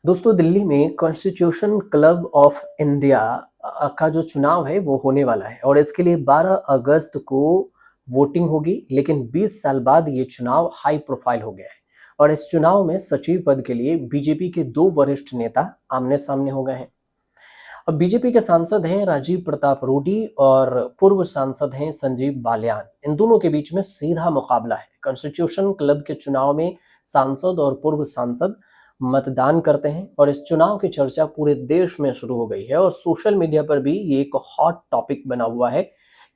दोस्तों दिल्ली में constitution club of India का जो चुनाव है वो होने वाला है और इसके लिए 12 अगस्त को वोटिंग होगी। लेकिन 20 साल बाद ये चुनाव हाई प्रोफाइल हो गया है और इस चुनाव में सचिव पद के लिए बीजेपी के दो वरिष्ठ नेता आमने सामने हो गए हैं। अब बीजेपी के सांसद हैं राजीव प्रताप रूडी और पूर्व सांसद हैं संजीव बालियान। इन दोनों के बीच में सीधा मुकाबला है। कॉन्स्टिट्यूशन क्लब के चुनाव में सांसद और पूर्व सांसद मतदान करते हैं और इस चुनाव की चर्चा पूरे देश में शुरू हो गई है और सोशल मीडिया पर भी ये एक हॉट टॉपिक बना हुआ है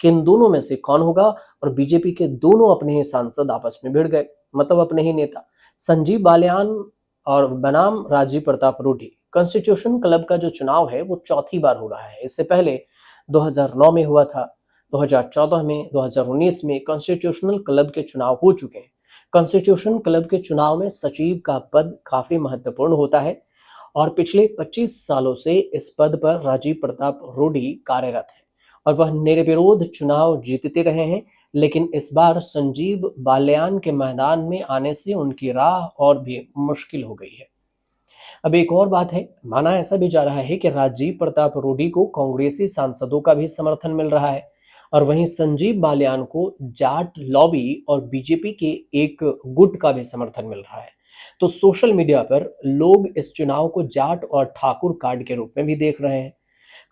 कि इन दोनों में से कौन होगा। और बीजेपी के दोनों अपने ही सांसद आपस में भिड़ गए, मतलब अपने ही नेता संजीव बालियान और बनाम राजीव प्रताप रूडी। कॉन्स्टिट्यूशन क्लब का जो चुनाव है वो चौथी बार हो रहा है। इससे पहले 2009 में हुआ था, 2014 में, 2019 में कॉन्स्टिट्यूशनल क्लब के चुनाव हो चुके हैं। कॉन्स्टिट्यूशन क्लब के चुनाव में सचिव का पद काफी महत्वपूर्ण होता है और पिछले 25 सालों से इस पद पर राजीव प्रताप रूडी कार्यरत है और वह निर्विरोध चुनाव जीतते रहे हैं। लेकिन इस बार संजीव बालियान के मैदान में आने से उनकी राह और भी मुश्किल हो गई है। अब एक और बात है, माना ऐसा भी जा रहा है कि राजीव प्रताप रूडी को कांग्रेसी सांसदों का भी समर्थन मिल रहा है और वहीं संजीव बालियान को जाट लॉबी और बीजेपी के एक गुट का भी समर्थन मिल रहा है। तो सोशल मीडिया पर लोग इस चुनाव को जाट और ठाकुर कार्ड के रूप में भी देख रहे हैं।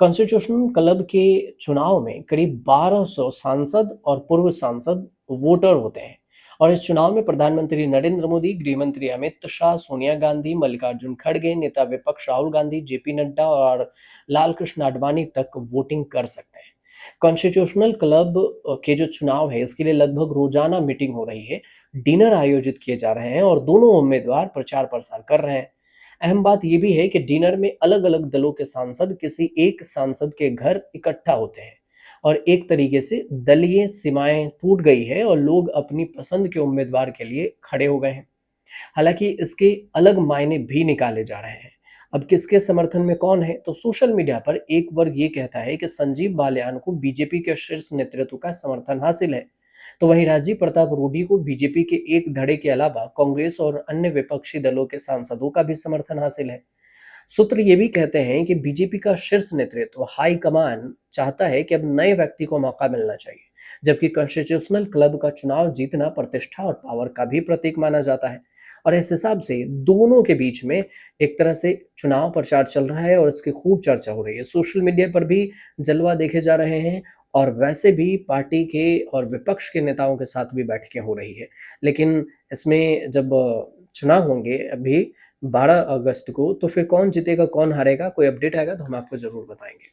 कॉन्स्टिट्यूशन क्लब के चुनाव में करीब 1200 सांसद और पूर्व सांसद वोटर होते हैं और इस चुनाव में प्रधानमंत्री नरेंद्र मोदी, गृह मंत्री अमित शाह, सोनिया गांधी, मल्लिकार्जुन खड़गे, नेता विपक्ष राहुल गांधी, जेपी नड्डा और लाल कृष्ण आडवाणी तक वोटिंग कर सकते हैं। कॉन्स्टिट्यूशनल क्लब के जो चुनाव है इसके लिए लगभग रोजाना मीटिंग हो रही है, डिनर आयोजित किए जा रहे हैं और दोनों उम्मीदवार प्रचार प्रसार कर रहे हैं। अहम बात यह भी है कि डिनर में अलग अलग दलों के सांसद किसी एक सांसद के घर इकट्ठा होते हैं और एक तरीके से दलीय सीमाएं टूट गई है और लोग अपनी पसंद के उम्मीदवार के लिए खड़े हो गए हैं। हालांकि इसके अलग मायने भी निकाले जा रहे हैं। अब किसके समर्थन में कौन है, तो सोशल मीडिया पर एक वर्ग ये कहता है कि संजीव बालियान को बीजेपी के शीर्ष नेतृत्व का समर्थन हासिल है, तो वहीं राजीव प्रताप रूडी को बीजेपी के एक धड़े के अलावा कांग्रेस और अन्य विपक्षी दलों के सांसदों का भी समर्थन हासिल है। सूत्र ये भी कहते हैं कि बीजेपी का शीर्ष नेतृत्व हाई कमान चाहता है कि अब नए व्यक्ति को मौका मिलना चाहिए, जबकि कॉन्स्टिट्यूशनल क्लब का चुनाव जीतना प्रतिष्ठा और पावर का भी प्रतीक माना जाता है। और इस हिसाब से दोनों के बीच में एक तरह से चुनाव प्रचार चल रहा है और इसकी खूब चर्चा हो रही है। सोशल मीडिया पर भी जलवा देखे जा रहे हैं और वैसे भी पार्टी के और विपक्ष के नेताओं के साथ भी बैठकें हो रही है। लेकिन इसमें जब चुनाव होंगे अभी 12 अगस्त को, तो फिर कौन जीतेगा, कौन हारेगा, कोई अपडेट आएगा तो हम आपको ज़रूर बताएँगे।